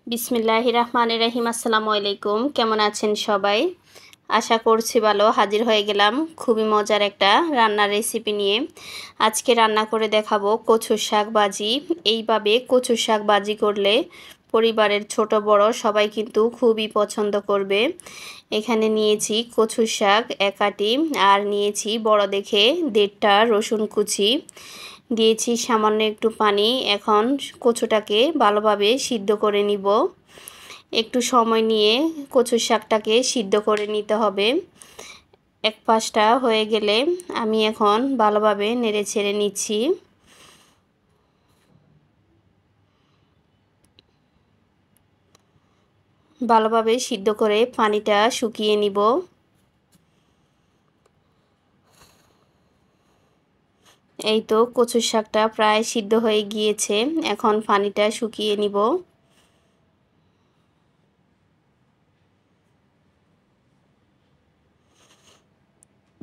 বিসমিল্লাহির রহমানির রহিম। আসসালামু আলাইকুম। কেমন আছেন সবাই? আশা করছি ভালো। হাজির হয়ে গেলাম খুবই মজার একটা রান্নার রেসিপি নিয়ে। আজকে রান্না করে দেখাবো কচুর শাক ভাজি। এইভাবে কচুর শাক ভাজি করলে পরিবারের ছোট বড় সবাই কিন্তু খুবই পছন্দ করবে। এখানে নিয়েছি কচুর শাক 1 আটি, আর নিয়েছি বড় দেখে 1.5টা রসুন কুচি, দিয়েছি সামান্য একটু পানি। এখন কচুটাকে ভালোভাবে সিদ্ধ করে নিব। একটু সময় নিয়ে কচুর শাকটাকে সিদ্ধ করে নিতে হবে। এক পাশটা হয়ে গেলে আমি এখন ভালোভাবে নেড়ে ছেড়ে নিচ্ছি। ভালোভাবে সিদ্ধ করে পানিটা শুকিয়ে নিব। এই তো কচুর শাকটা প্রায় সিদ্ধ হয়ে গিয়েছে। এখন পানিটা শুকিয়ে নিব।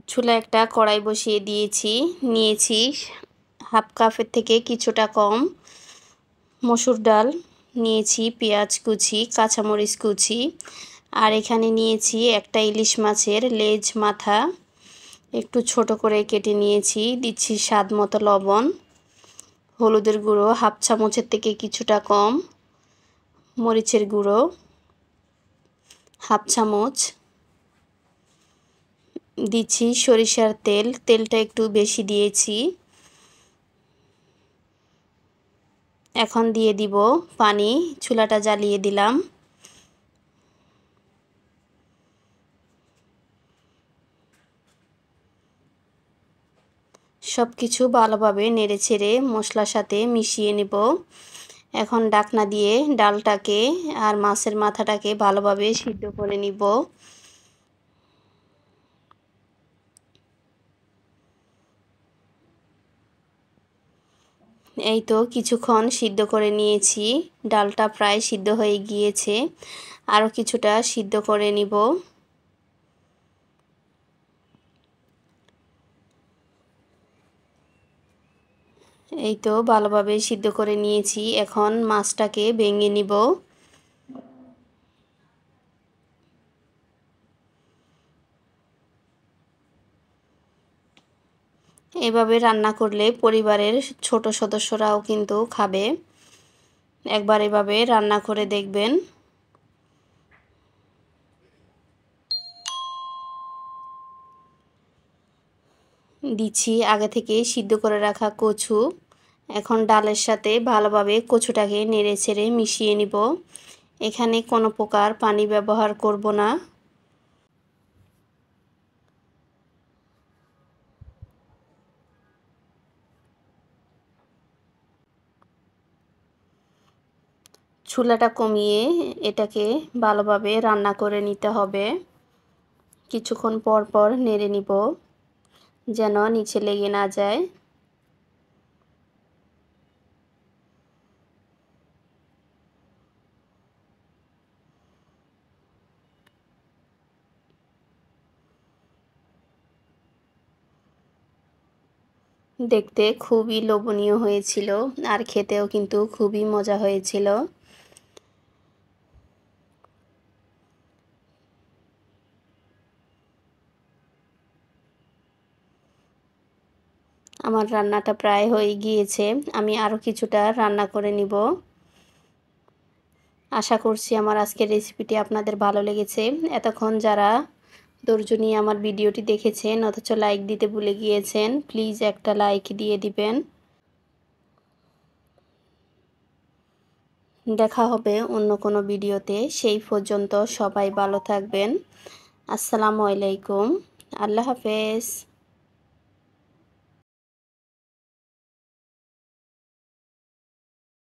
চুলায় একটা কড়াই বসিয়ে দিয়েছি। নিয়েছি হাফ কাপের থেকে কিছুটা কম মসুর ডাল, নিয়েছি পেঁয়াজ কুচি, কাঁচামরিচ কুচি, আর এখানে নিয়েছি একটা ইলিশ মাছের লেজ মাথা একটু ছোট করে কেটে নিয়েছি। দিচ্ছি স্বাদ মতো লবণ, হলুদের গুঁড়ো হাফ চামচের থেকে কিছুটা কম, মরিচের গুঁড়ো হাফ চামচ, দিচ্ছি সরিষার তেল, তেলটা একটু বেশি দিয়েছি। এখন দিয়ে দিব পানি, চুলাটা জ্বালিয়ে দিলাম। সব কিছু ভালোভাবে নেড়েচেড়ে মশলার সাথে মিশিয়ে নেব। এখন ঢাকনা দিয়ে ডালটাকে আর মাছের মাথাটাকে ভালোভাবে সিদ্ধ করে নিব। এই তো কিছুক্ষণ সিদ্ধ করে নিয়েছি। ডালটা প্রায় সিদ্ধ হয়ে গিয়েছে, আরও কিছুটা সিদ্ধ করে নিব। এই তো ভালোভাবে সিদ্ধ করে নিয়েছি। এখন মাছটাকে ভেঙে নিব। এভাবে রান্না করলে পরিবারের ছোট সদস্যরাও কিন্তু খাবে। একবার এভাবে রান্না করে দেখবেন। দিচ্ছি আগে থেকে সিদ্ধ করে রাখা কচু। এখন ডালের সাথে ভালোভাবে কচুটাকে নেড়েচেড়ে মিশিয়ে নিব। এখানে কোনো প্রকার পানি ব্যবহার করব না। চুলাটা কমিয়ে এটাকে ভালোভাবে রান্না করে নিতে হবে। কিছুক্ষণ পর পর নেড়ে নিব যেন নিচে লেগে না যায়। দেখতে খুবই লোভনীয় হয়েছিল, আর খেতেও কিন্তু খুবই মজা হয়েছিল। আমার রান্নাটা প্রায় হয়ে গিয়েছে। আমি আরও কিছুটা রান্না করে নিব। আশা করছি আমার আজকের রেসিপিটি আপনাদের ভালো লেগেছে। এতক্ষণ যারা ধৈর্য নিয়ে আমার ভিডিওটি দেখেছেন অথচ লাইক দিতে ভুলে গিয়েছেন, প্লিজ একটা লাইক দিয়ে দিবেন। দেখা হবে অন্য কোনো ভিডিওতে। সেই পর্যন্ত সবাই ভালো থাকবেন। আসসালামু আলাইকুম। আল্লাহ হাফেজ।